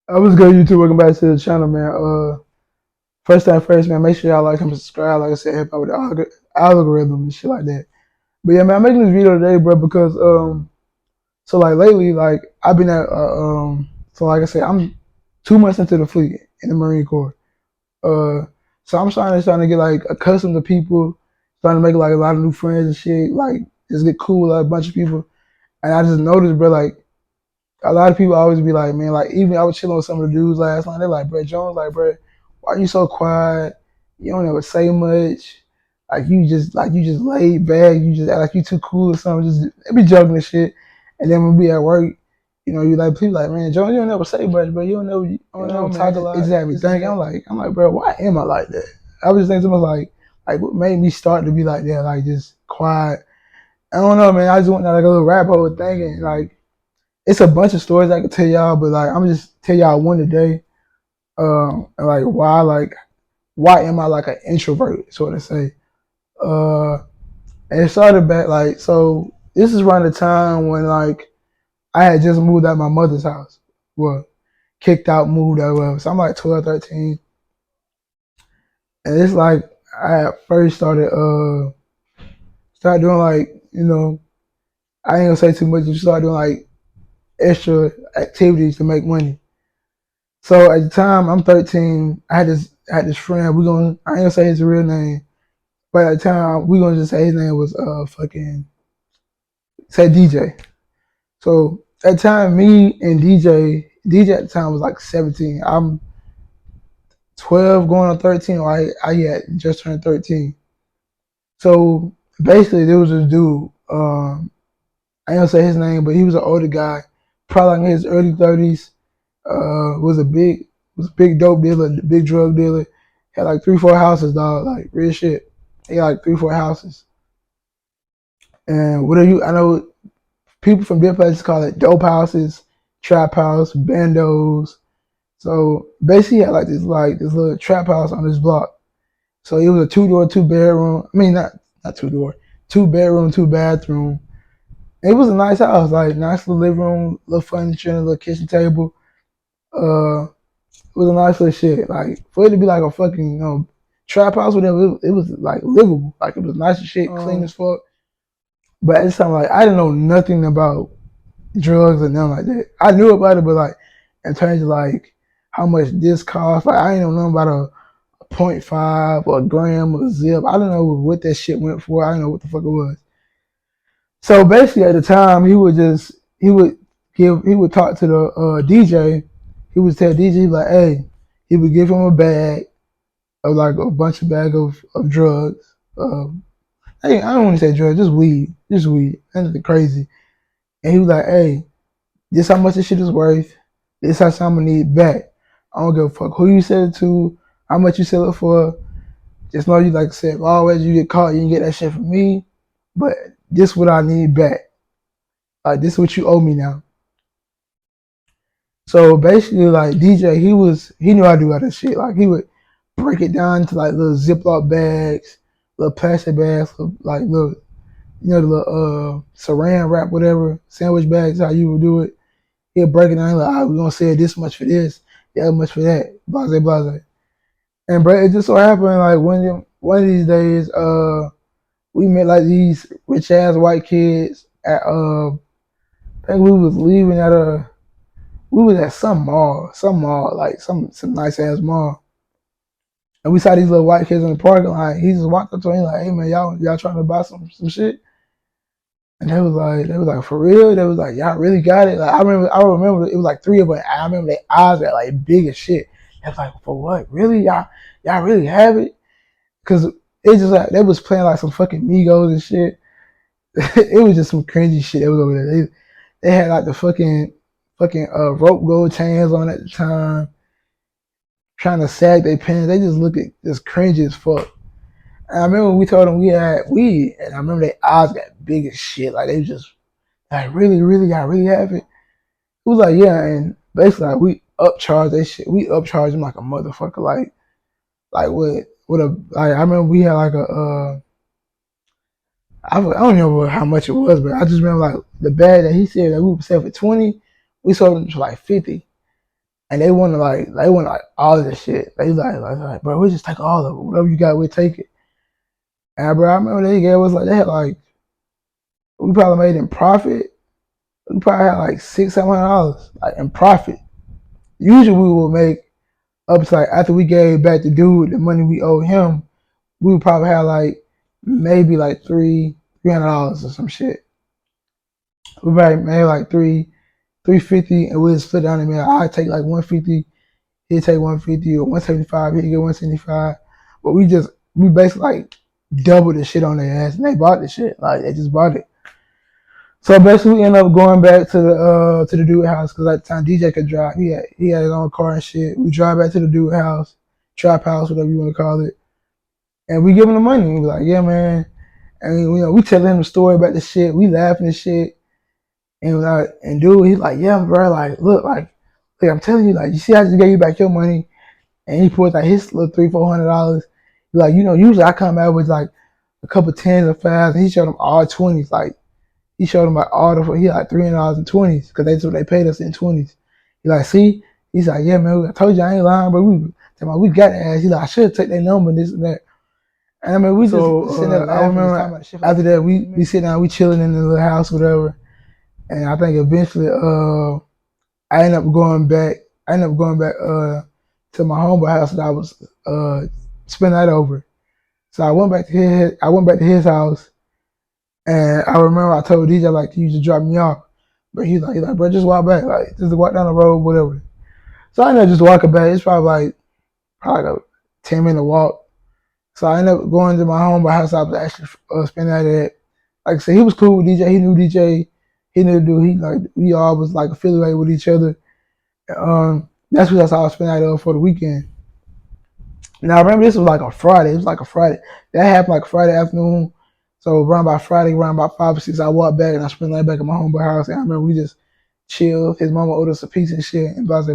I was good, YouTube. Welcome back to the channel, man. First thing first, man. Make sure y'all like and subscribe. Like I said, help out with the algorithm and shit like that. But yeah, man, I'm making this video today, bro, because so like lately, like I've been at so like I said, I'm 2 months into the fleet in the Marine Corps. Uh, so I'm trying to get like accustomed to people, trying to make like a lot of new friends and shit. Like just get cool with like, a bunch of people. And I just noticed, bro, like a lot of people always be like, man, like even I was chilling with some of the dudes last night. They're like, bro, Jones, like, bro, why you so quiet? You don't ever say much. Like you just laid back. You just act like you too cool or something. Just they be joking and shit. And then when we at work, you like people like, man, Jones, you don't never say much, bro. You don't never talk a lot. It just had me thinking. I'm like, bro, why am I like that? I was just thinking to myself, like what made me start to be like that, like just quiet. I don't know, man. I just went down like a little rap hole thinking, like it's a bunch of stories I could tell y'all, but like I'm just tell y'all one today. And why am I like an introvert, sort of say. Uh, and it started back like so. This is around the time when like I had just moved out of my mother's house. Well, kicked out, moved out, whatever. So I'm like 12, 13, and it's like I at first started doing like I ain't gonna say too much. Just started doing like extra activities to make money. So at the time I'm 13, I had this friend. I ain't gonna say his real name, but at the time we gonna just say his name was fucking say DJ. So at the time me and DJ at the time was like 17. I'm 12 going on 13, or I had just turned 13. So basically there was this dude. I ain't gonna say his name, but he was an older guy, probably like in his early 30s. Was a big dope dealer, big drug dealer. Had like 3, 4 houses, dog. Like real shit. He had like 3, 4 houses. And what are you? I know people from different places call it dope houses, trap house, bandos. So basically, he had like this little trap house on his block. So it was a 2 door, 2 bedroom. I mean, not 2 door, 2 bedroom, 2 bathroom. It was a nice house, like nice little living room, little furniture, a little kitchen table. Uh, It was a nice little shit. Like for it to be like a fucking trap house, whatever. It was like livable. Like it was nice as shit, clean as fuck. But at the time, like I didn't know nothing about drugs and nothing like that. I knew about it, but like in terms of like how much this cost, like I ain't know nothing about a point .5 or a gram or a zip. I don't know what that shit went for. I don't know what the fuck it was. So basically, at the time, he would talk to the DJ. He would tell DJ like, hey, he would give him a bag of like a bunch of bag of drugs. Hey, I don't want to say drugs, just weed, nothing crazy. And he was like, hey, this how much this shit is worth. This how much I'm gonna need back. I don't give a fuck who you sell it to, how much you sell it for. Just know you like I said, always you get caught, you can get that shit from me. But this what I need back. Like this is what you owe me now. So basically, like DJ, he knew how to do all that shit. Like he would break it down to like little Ziploc bags, little plastic bags, like little the little saran wrap, whatever, sandwich bags, how you would do it. He'll break it down like, we're gonna sell this much for this, that much for that, blase blase. And bro, it just so happened like one of these days, we met like these rich ass white kids at I think we was leaving at a we was at some mall, like some nice ass mall. And we saw these little white kids in the parking lot. He just walked up to me like, hey man, y'all trying to buy some shit? And they was like, for real? They was like, y'all really got it? Like I remember it was like three of them. I remember their eyes were like big as shit. They was like, for what? Really? Y'all really have it? Cause it just like they was playing like some fucking Migos and shit. It was just some cringy shit that was over there. They had like the fucking rope gold chains on at the time, trying to sag their pants. They just look at just cringy as fuck. And I remember we told them we had weed, and I remember their eyes got big as shit. Like they just like really, y'all really have it. It was like yeah, and basically like, we upcharged that shit. We upcharged them like a motherfucker. Like what a like. I remember we had like a I don't remember how much it was, but I just remember like the bag that he said that we would sell for 20, we sold them for like 50. and they want like all of this shit. They like, bro, we just take all of it. Whatever you got, we take it. And bro, I remember they gave us like they had like we probably made in profit. We probably had like $600-700 like in profit. Usually we would make up to like after we gave back the dude the money we owed him, we would probably have like maybe like $300 or some shit. We probably made like 350 and we'd split down the middle. I'd take like 150, he'd take 150 or 175, he'd get 175. But we basically like doubled the shit on their ass and they bought the shit. Like they just bought it. So basically, we ended up going back to the dude house because at the time DJ could drive. He had his own car and shit. We drive back to the dude house, trap house, whatever you want to call it, and we give him the money. We like, yeah, man. And we telling him the story about the shit. We laughing and shit. And dude, he's like, yeah, bro, like look, I'm telling you, like you see, I just gave you back your money, and he put like his little $300-400. Like usually I come out with like a couple tens or fives, and he showed them all 20s, like. He showed him like all the he like $300 in 20s because that's what they paid us in 20s. He like, see, he's like, yeah, man, I told you I ain't lying, but we got the ass. He like, I should take their number and this and that. And I mean, we just sitting there. I remember after that we sit down, we chilling in the little house, whatever. And I think eventually, I ended up going back. To my homeboy house that I was spending that over. So I went back to his house. And I remember I told DJ like you just drop me off, but he's like, bro, just walk back, like just walk down the road, whatever. So I ended up just walking back. It's probably like a 10-minute walk. So I ended up going to my homeboy house. I was actually spending that at. Like I said, he was cool with DJ. He knew DJ. He knew the dude. We all was like affiliated with each other. That's what I was spending that for the weekend. Now I remember this was like a Friday. It was like a Friday. That happened like Friday afternoon. So around by Friday, around about 5 or 6, I walked back and I spent the night back at my homeboy house. And I remember we just chilled. His mama owed us a piece and shit and blase.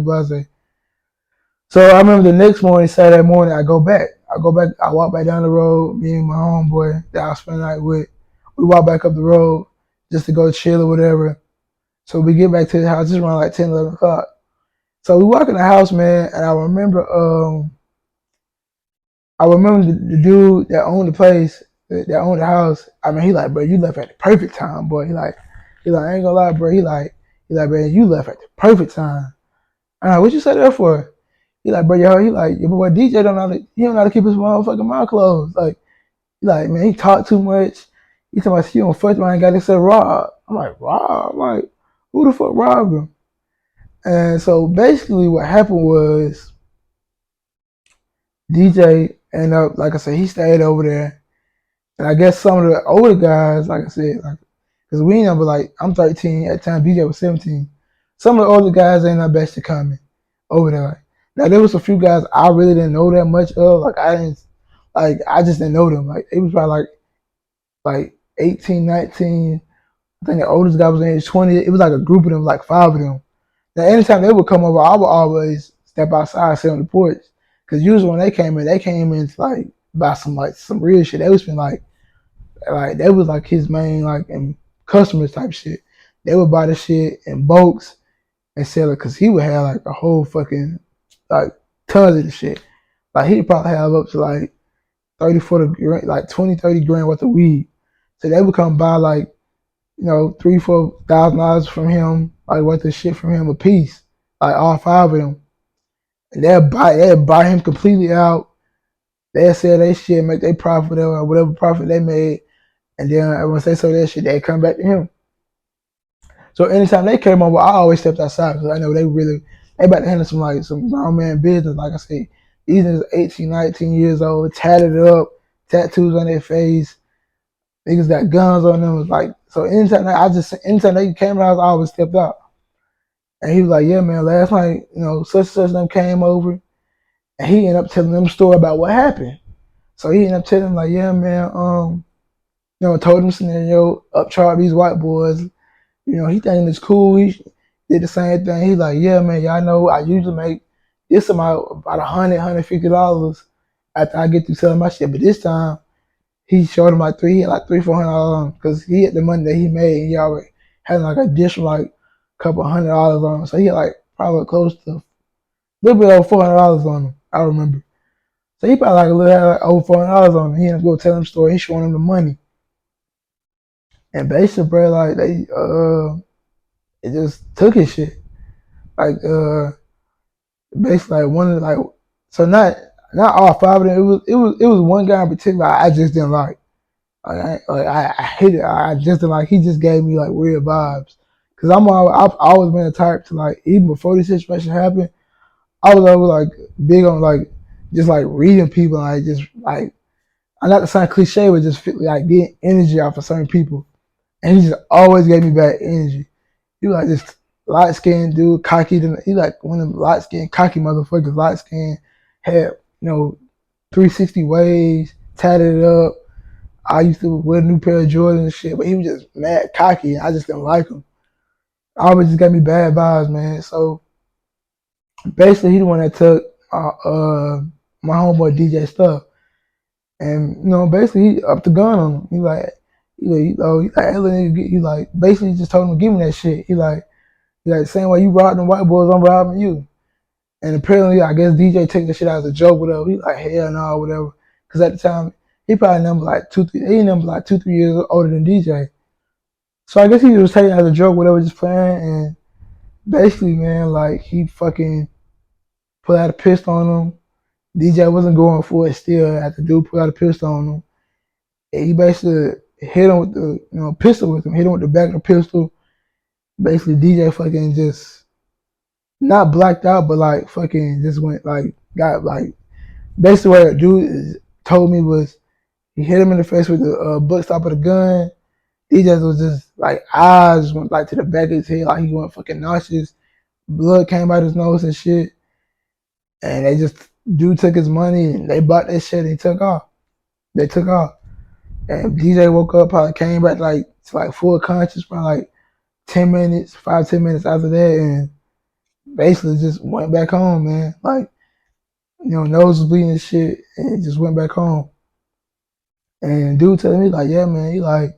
So I remember the next morning, Saturday morning, I walk back down the road, me and my homeboy that I spent the night with. We walk back up the road just to go chill or whatever. So we get back to the house just around like 10, 11 o'clock. So we walk in the house, man, and I remember the dude that owned the place, that owned the house. I mean, he like, bro, you left at the perfect time, boy. He like, I ain't gonna lie, bro. He like, man, you left at the perfect time. I'm like, what you say that for? He like, bro, yo, your boy DJ don't know how to keep his motherfucking mouth closed. Like, he like, man, he talk too much. He talking about he on first line got himself robbed. I'm like, robbed? I'm like, who the fuck robbed him? And so basically what happened was DJ ended up, like I said, he stayed over there. And I guess some of the older guys, like I said, because we ain't never like, I'm 13, at the time DJ was 17. Some of the older guys ain't not best to coming over there. Like, now there was a few guys I really didn't know that much of. I just didn't know them. Like it was probably like 18, 19. I think the oldest guy was in his 20. It was like a group of them, like 5 of them. Now anytime they would come over, I would always step outside, sit on the porch. Because usually when they came in to like buy some real shit. They would spend like that was like his main like and customers type shit. They would buy the shit in bulks and sell it because he would have like a whole fucking like tons of the shit. Like he'd probably have up to like 30, 40 grand, like 20, 30 grand worth of weed. So they would come buy like, $3,000-4,000 from him, like worth of shit from him a piece. Like all 5 of them. And they'd buy him completely out. They'd sell their shit, make their profit or whatever profit they made. And then once they sold that shit, they'd come back to him. So anytime they came over, I always stepped outside because I know they about to handle some grown man business. Like I said, these niggas 18, 19 years old, tatted up, tattoos on their face. Niggas got guns on them. So anytime they came out, I always stepped out. And he was like, yeah, man, last night, such and such them came over. And he ended up telling them a story about what happened. So he ended up telling them, like, yeah, man, told him scenario, upcharged these white boys. He thinking it's cool. He did the same thing. He's like, yeah, man, y'all know I usually make this amount, about $100-150 after I get through selling my shit. But this time, he showed him he had like $300-400 because he had the money that he made and he already had like additional like couple $100 on him. So he had like probably close to little bit over $400 on him. I remember. So he probably like a little had like over $400 on him. He ended up go tell him the story. He showing him the money. And basically, bro, like they it just took his shit. Like basically like one of like so not all five of them. It was one guy in particular I just didn't like. I hate it. I just didn't like. He just gave me like weird vibes. Cause I've always been the type to like even before this situation happened, I was always like big on like just like reading people, like just like I'm not to sound cliche, but just like getting energy off of certain people. And he just always gave me bad energy. He was like this light skinned dude, cocky. He like one of them light skinned, cocky motherfuckers. Light skinned, had 360 waves, tatted it up. I used to wear a new pair of Jordans and shit, but he was just mad cocky. I just didn't like him. Always just got me bad vibes, man. So basically, he the one that took my homeboy DJ stuff, and basically he upped the gun on him. He like, he like basically just told him to give me that shit. He like same way you robbed them white boys, I'm robbing you. And apparently, I guess DJ took the shit out as a joke, whatever. He like hell no, whatever. Because at the time, he probably number like 2-3 years older than DJ. So I guess he was taking it as a joke, whatever, just playing. And basically, man, like he fucking put out a pistol on him. DJ wasn't going for it still. After the dude put out a pistol on him, and he basically hit him with the pistol with him. Hit him with the back of the pistol. Basically, DJ fucking just not blacked out, but like fucking just went like got like basically what the dude told me was he hit him in the face with the butt stop of the gun. DJ was just like eyes went like to the back of his head, like he went fucking nauseous. Blood came out his nose and shit. And they just dude took his money and they bought that shit and he took off. They took off. And DJ woke up, probably came back like to like full conscious, probably like 10 minutes, 5-10 minutes after that, and basically just went back home, man. Like, nose was bleeding and shit, and just went back home. And dude telling me like, yeah, man, he like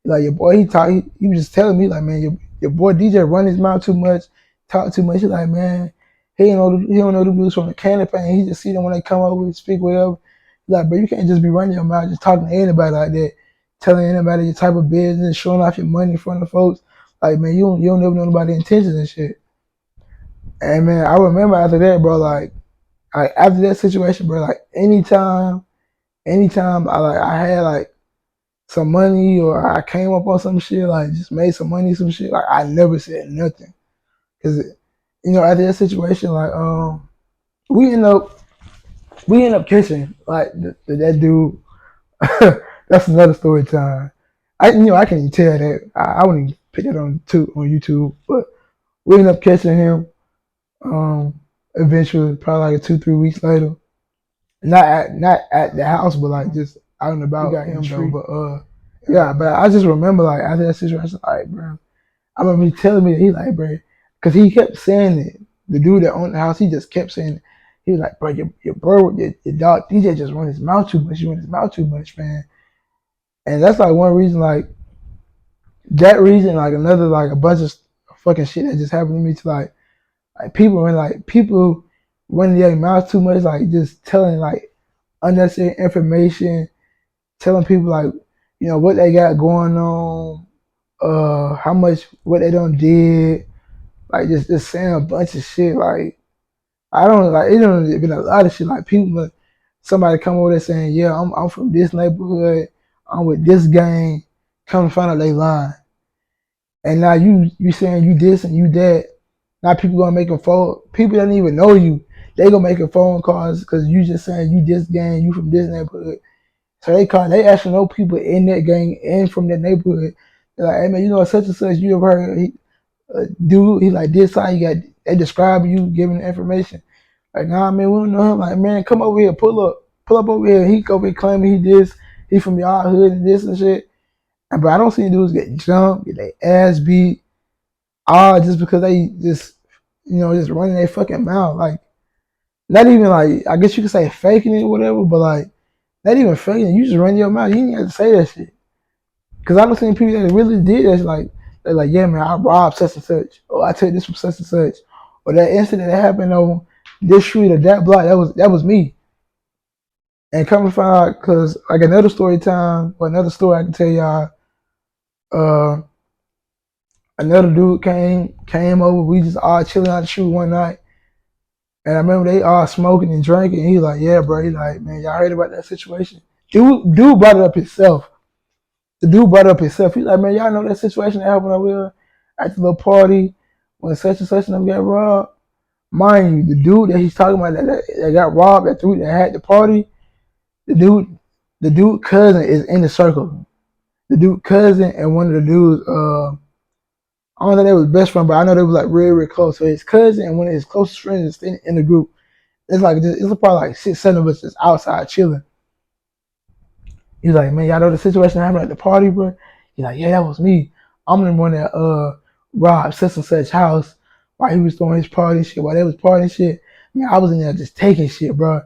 your boy, he was just telling me like, man, your boy DJ run his mouth too much, talk too much. He like, man, he don't know the dudes from the canopy, and he just see them when they come over and speak whatever. He's like, bro, you can't just be running your mouth, just talking to anybody like that, telling anybody your type of business, showing off your money in front of folks. Like, man, you don't never know nobody's intentions and shit. And man, I remember after that, bro, like after that situation, bro, like anytime I had like some money or I came up on some shit, like just made some money, some shit, like I never said nothing. Cause after that situation, like we end up catching like that dude. That's another story time. I can't even tell that. I wouldn't even put that on YouTube, but we end up catching him. Eventually, probably like 2-3 weeks later. Not at the house, but like just out and about. We got him though, but yeah. But I just remember like after that situation, like bro, I remember he telling me that he like bro, because he kept saying it. The dude that owned the house, he just kept saying it. He was like, bro, your dog DJ just run his mouth too much. You run his mouth too much, man. And that's like one reason, like that reason, like another like a bunch of fucking shit that just happened to me to like people running their mouth too much, like just telling like unnecessary information, telling people like what they got going on, how much what they done did, like just saying a bunch of shit. Like I don't like it. Don't been a lot of shit. Like people, somebody come over there saying, yeah, I'm from this neighborhood, I'm with this gang. Come to find out they lying, and now you saying you this and you that. Now people gonna make a phone. People that don't even know you, they gonna make a phone calls because you just saying you this gang, you from this neighborhood. So they actually know people in that gang and from that neighborhood. They're like, hey man, such and such. You ever heard dude? He like this how you got. They describe you, giving the information. Like, nah, man, we don't know him. Like, man, come over here, pull up over here. He over here claiming he from y'all hood and this and shit. But I don't see dudes get jumped, get their ass beat, all just because they just running their fucking mouth. Like, not even like, I guess you could say faking it or whatever, but like, not even faking it. You just run your mouth. You didn't have to say that shit. Because I don't see people that really did that. Like, they're like, yeah, man, I robbed such and such, or I took this from such and such, or that incident that happened over this street or that block, that was me. And come to find out, cause like another story time or another story I can tell y'all. Uh, Another dude came over. We just all chilling out the street one night, and I remember they all smoking and drinking. He like, yeah, bro. He like, man, y'all heard about that situation? Dude brought it up himself. The dude brought it up himself. He's like, man, y'all know that situation that happened over here at the little party when such and such and them got robbed. Mind you, the dude that he's talking about that got robbed that had the party, the dude, the dude cousin is in the circle. The dude cousin and one of the dudes, I don't know if they was best friend, but I know they was like real close. So his cousin and one of his closest friends is in the group. It's probably like 6, 7 of us just outside chilling. He's like, man, y'all know the situation that happened at the party, bro? He's like, yeah, that was me. I'm the one that robbed such and such house while he was throwing his party shit, while they was partying shit. Man, I was in there just taking shit, bro.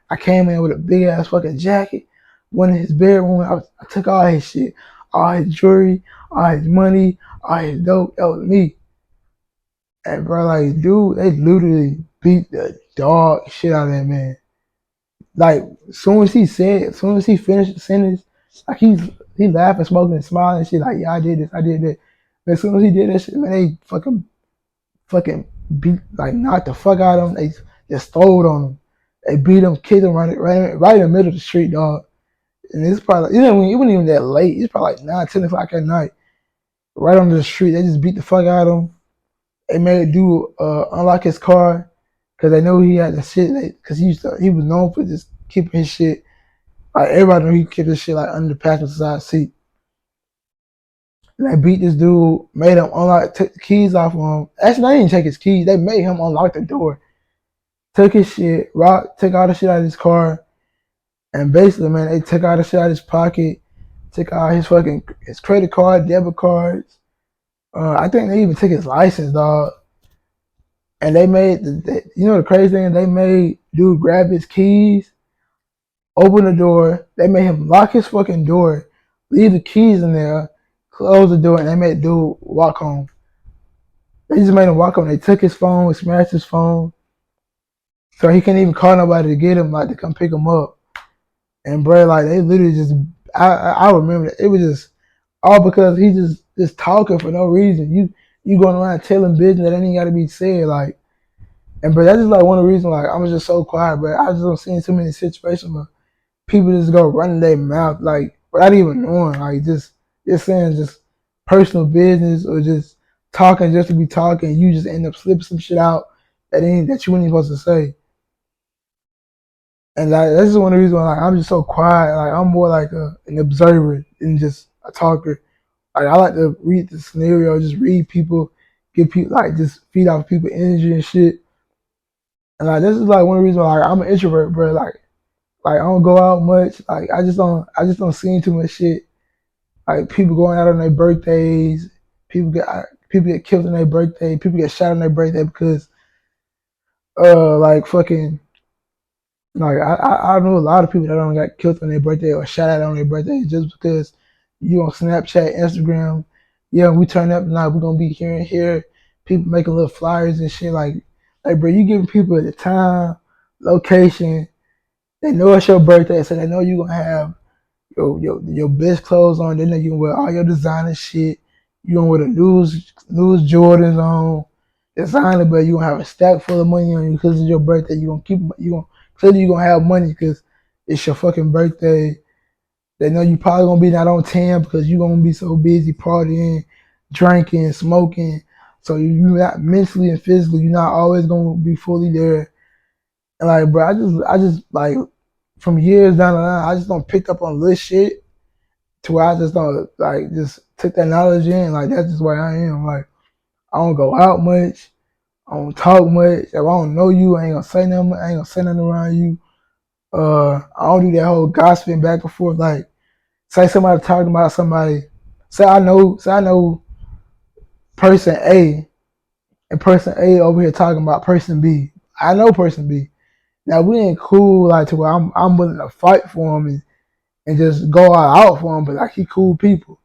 I came in with a big ass fucking jacket. Went in his bedroom. I took all his shit, all his jewelry, all his money, all his dope. That was me. And bro, like, dude, they literally beat the dog shit out of that man. Like, as soon as he finished the sentence, like he laughing, smoking, and smiling and shit. Like, yeah, I did this, I did that. But as soon as he did that shit, man, they fucking beat, like, knocked the fuck out of him. They just stole on him. They beat him, kicked him right in the middle of the street, dog. And it's probably, it wasn't even that late. It's probably like 9, 10 o'clock at night. Right on the street, they just beat the fuck out of him. They made a dude unlock his car because they knew he had the shit. Because he was known for just keeping his shit. Like everybody knew he kept his shit like under the passenger side seat. And they beat this dude, made him unlock, took the keys off of him. Actually, they didn't take his keys. They made him unlock the door. Took his shit, took all the shit out of his car, and basically, man, they took all the shit out of his pocket, took all his credit card, debit cards. I think they even took his license, dog. And they made the crazy thing, they made dude grab his keys, open the door. They made him lock his fucking door, leave the keys in there, close the door, and they made dude walk home. They just made him walk home. They took his phone, smashed his phone, so he couldn't even call nobody to get him, like to come pick him up. And bro, like they literally just, I remember that. It was just all because he just talking for no reason. You going around telling business that ain't got to be said, like. And bro, that's just like one of the reasons like I'm just so quiet, bro. I just don't see too many situations where people just go running their mouth like without even knowing, like just saying just personal business or just talking just to be talking. You just end up slipping some shit out that you weren't supposed to say. And like that's just one of the reasons why like I'm just so quiet. Like I'm more like an observer than just a talker. Like I like to read the scenario, just read people, give people like just feed off people energy and shit. And like this is like one of the reasons why like, I'm an introvert, bro. Like I don't go out much. Like I just don't see too much shit. Like people going out on their birthdays, people get killed on their birthday, people get shot on their birthday because like fucking like I know a lot of people that don't got killed on their birthday or shot at on their birthday just because you on Snapchat, Instagram, yeah, we turn up tonight, we're gonna be here and here, people making little flyers and shit like bro, you giving people the time, location, they know it's your birthday, so they know you gonna have your best clothes on. They know you gonna wear all your designer shit. You gonna wear the news Jordans on, designer, but you gonna have a stack full of money on you because it's your birthday. You gonna have money because it's your fucking birthday. They know you probably gonna be not on 10 because you gonna be so busy partying, drinking, smoking. So you not mentally and physically, you're not always gonna be fully there. And like, bro, I just like from years down the line, I just don't pick up on little shit to where I just don't like just took that knowledge in. Like that's just where I am. Like I don't go out much. I don't talk much. If I don't know you, I ain't gonna say nothing. I ain't gonna say nothing around you. I don't do that whole gossiping back and forth. Like say somebody talking about somebody. Say I know person A and person A over here talking about person B. I know person B. Now we ain't cool like to where I'm willing to fight for him and just go all out for him, but like he cool people.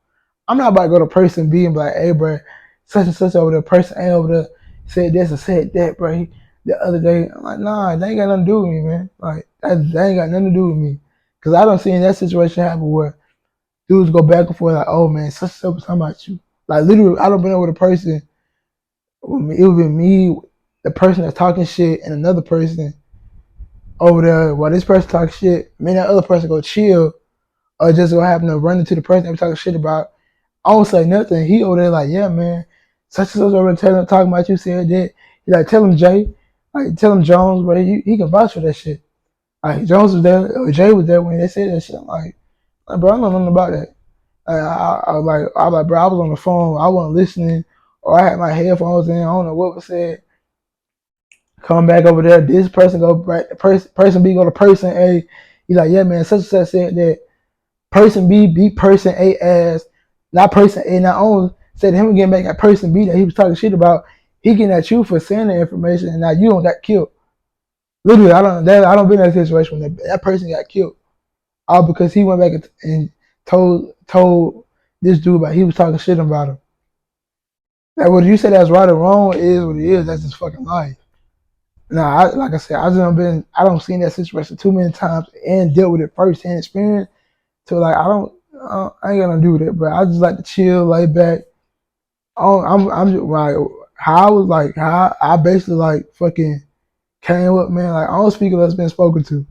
I'm not about to go to person B and be like, hey bro, such and such over there, person A over there said this and said that, bro. the other day. I'm like, nah, that ain't got nothing to do with me, man. Like that ain't got nothing to do with me. Cause I don't see that situation happen where dudes go back and forth like, oh man, such and such was talking about you. Like literally, I don't been with a person. It would be me, the person that's talking shit, and another person over there. While this person talks shit, man, that other person go chill, or just go happen to run into the person that we talking shit about. I don't say nothing. He over there like, yeah, man, such and such over there talking about you said that. He like, tell him Jay, like tell him Jones, but he can vouch for that shit. Like Jones was there, or Jay was there when they said that shit. I'm like bro, I don't know nothing about that. I was like, bro, I was on the phone, I wasn't listening, or I had my headphones in, I don't know what was said. Come back over there, this person go right, person B go to person A. He's like, yeah, man, such and such said that person B beat person A ass, not person A, not only said him getting back at person B that he was talking shit about, he getting at you for saying the information, and now you don't got killed. Literally, I don't be in that situation when that person got killed, all because he went back and told this dude about he was talking shit about him. Like, whether you say that's right or wrong, it is what it is. That's his fucking life. Nah, like I said, I don't seen that situation too many times and dealt with it firsthand experience. So like, I ain't gonna do that, but I just like to chill, lay back. I'm just like how I was like how I basically like fucking came up, man. Like I don't speak unless been spoken to.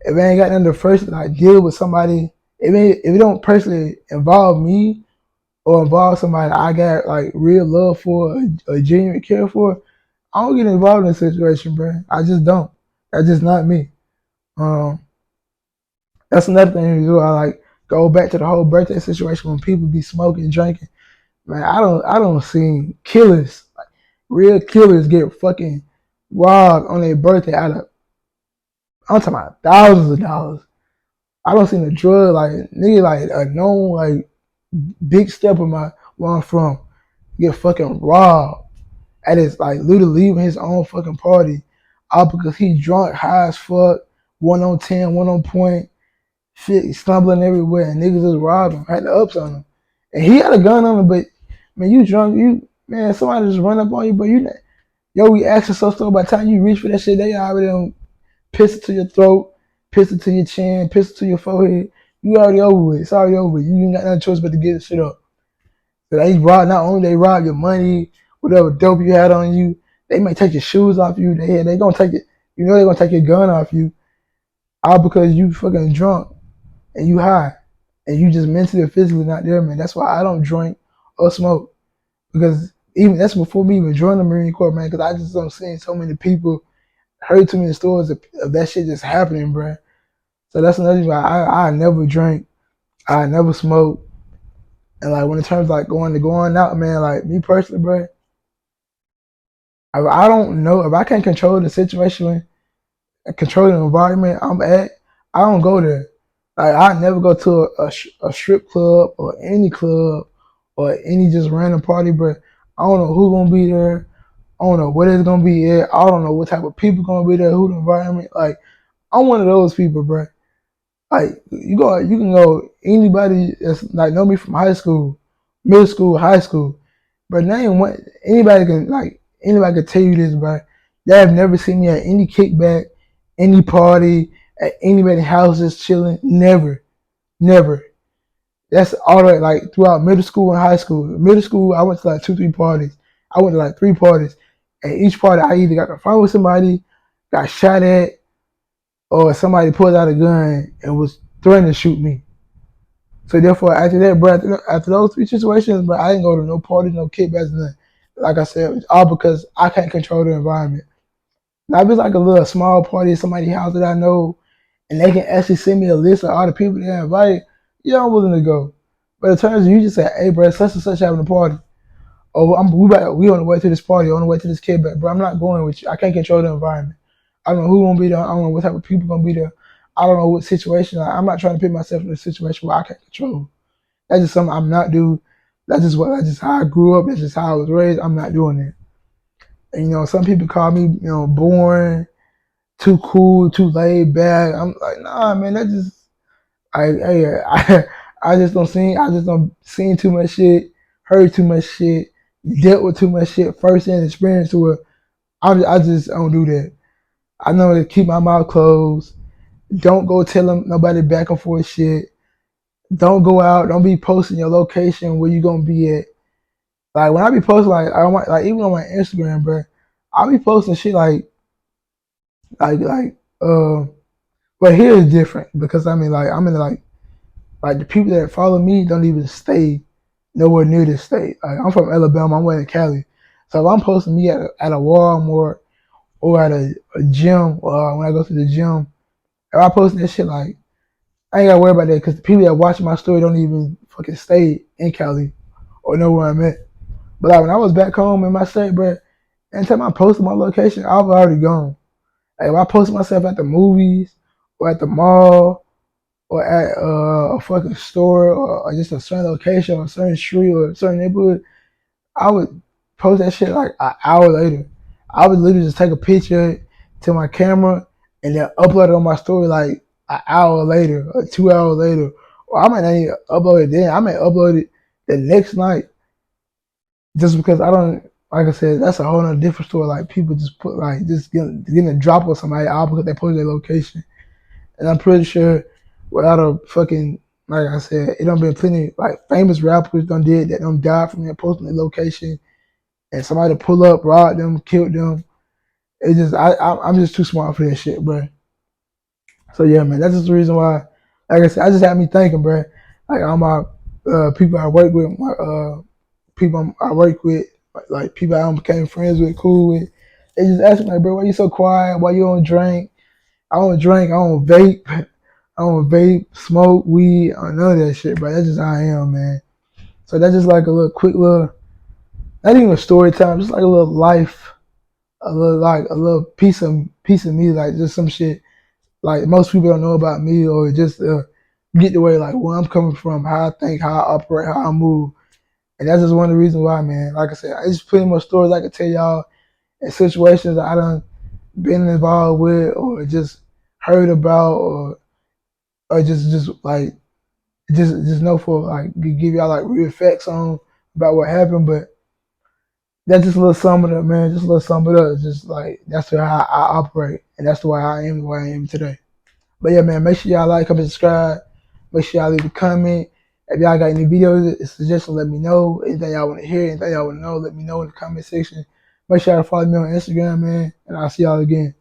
If I ain't got nothing to first like deal with somebody, if it don't personally involve me or involve somebody I got like real love for, a genuine care for, I don't get involved in a situation, bro. I just don't. That's just not me. Um, that's another thing to do. I like go back to the whole birthday situation when people be smoking, drinking. Man, I don't see killers, like, real killers get fucking robbed on their birthday out of I'm talking about thousands of dollars. I don't see the drug like nigga like a known like big step of my where I'm from get fucking robbed at his like literally leaving his own fucking party all because he drunk, high as fuck, 1 on 10, 1 on point, shit, stumbling everywhere, and niggas just robbed him, had the ups on him. And he had a gun on him, but man, you drunk, you man, somebody just run up on you, but you your reaction so slow by the time you reach for that shit, they already done pistol to your throat, pistol to your chin, pistol to your forehead. You already over with. It's already over with. You ain't got no choice but to get the shit up. So they rob not only they rob your money, whatever dope you had on you, they may take your shoes off you. They gonna take it. You know they gonna take your gun off you, all because you fucking drunk and you high, and you just mentally or physically not there, man. That's why I don't drink or smoke because even that's before me even joining the Marine Corps, man. Because I just don't see so many people heard too many stories of that shit just happening, bro. So that's another reason why I never drink, I never smoke, and like when it terms like going out, man, like me personally, bro, I don't know if I can't control the situation, control the environment I'm at. I don't go there. Like I never go to a strip club or any club or any just random party, bro. I don't know who's gonna be there. I don't know what it's gonna be at. I don't know what type of people gonna be there. Who the environment. Like I'm one of those people, bro. Like you can go anybody that's like know me from high school, middle school, high school, but name one anybody can tell you this, bro. They have never seen me at any kickback, any party, at anybody's houses chilling. Never, never. That's all right. Like throughout middle school and high school. Middle school, I went to like 2, 3 parties. I went to like 3 parties, and each party I either got to fight with somebody, got shot at, or somebody pulled out a gun and was threatening to shoot me. So therefore, after that, bro, after those 3 situations, bro, I didn't go to no parties, no kickbacks, nothing. Like I said, it's all because I can't control the environment. Now, if it's like a little small party at somebody's house that I know, and they can actually send me a list of all the people they invite, yeah, I'm willing to go. But in terms of you just say, hey, bro, such and such having a party. Oh, we on the way to this party, on the way to this kickback, bro. I'm not going with you. I can't control the environment. I don't know who's gonna be there. I don't know what type of people gonna be there. I don't know what situation. I'm not trying to put myself in a situation where I can't control. That's just something I'm not doing. That's just how I grew up. That's just how I was raised. I'm not doing it. And some people call me, boring, too cool, too laid back. I'm like, nah, man. That just I just don't see. I just don't seen too much shit, heard too much shit, dealt with too much shit firsthand experience to it. I just don't do that. I know to keep my mouth closed. Don't go telling nobody back and forth shit. Don't go out. Don't be posting your location where you gonna be at. Like when I be posting, like I want, like even on my Instagram, bro, I be posting shit like but here is different because I mean like I'm in like the people that follow me don't even stay nowhere near this state. Like I'm from Alabama, I'm way in Cali. So if I'm posting me at a Walmart or at a gym or when I go to the gym, if I post that shit like I ain't gotta worry about that because the people that watch my story don't even fucking stay in Cali or know where I'm at. But like when I was back home in my state, bro, anytime I posted my location, I was already gone. Like if I posted myself at the movies or at the mall or at a fucking store or just a certain location or a certain street or a certain neighborhood, I would post that shit like an hour later. I would literally just take a picture to my camera and then upload it on my story like an hour later or 2 hours later. Or I might not even upload it then. I might upload it the next night just because I don't. Like I said, that's a whole nother different story. Like people just put like just getting a drop on somebody all because they posted their location. And I'm pretty sure without a fucking like I said, it done been plenty like famous rappers done did that done died from their posting their location and somebody pull up, robbed them, killed them. It just I'm just too smart for that shit, bro. So yeah, man, that's just the reason why. Like I said, I just had me thinking, bro. Like all my people I work with, my people I work with, like people I became friends with, cool with. They just ask me like, bro, why you so quiet? Why you don't drink? I don't drink. I don't vape. I don't vape, smoke, weed, or none of that shit, bro. That's just how I am, man. So that's just like a little quick little, not even a story time, just like a little life, a little piece of me, like just some shit like most people don't know about me or just get the way like where I'm coming from, how I think, how I operate, how I move. And that's just one of the reasons why, man. Like I said, I just plenty more stories I could tell y'all in situations that I done been involved with or just heard about or just like just know for like give y'all like real facts on about what happened. But that's just a little sum of it, man. Just a little sum of it. Just like that's how I operate, and that's the way I am, the way I am today. But yeah, man, make sure y'all like, comment, subscribe. Make sure y'all leave a comment. If y'all got any videos, suggestions, let me know. Anything y'all want to hear, anything y'all want to know, let me know in the comment section. Make sure y'all follow me on Instagram, man. And I'll see y'all again.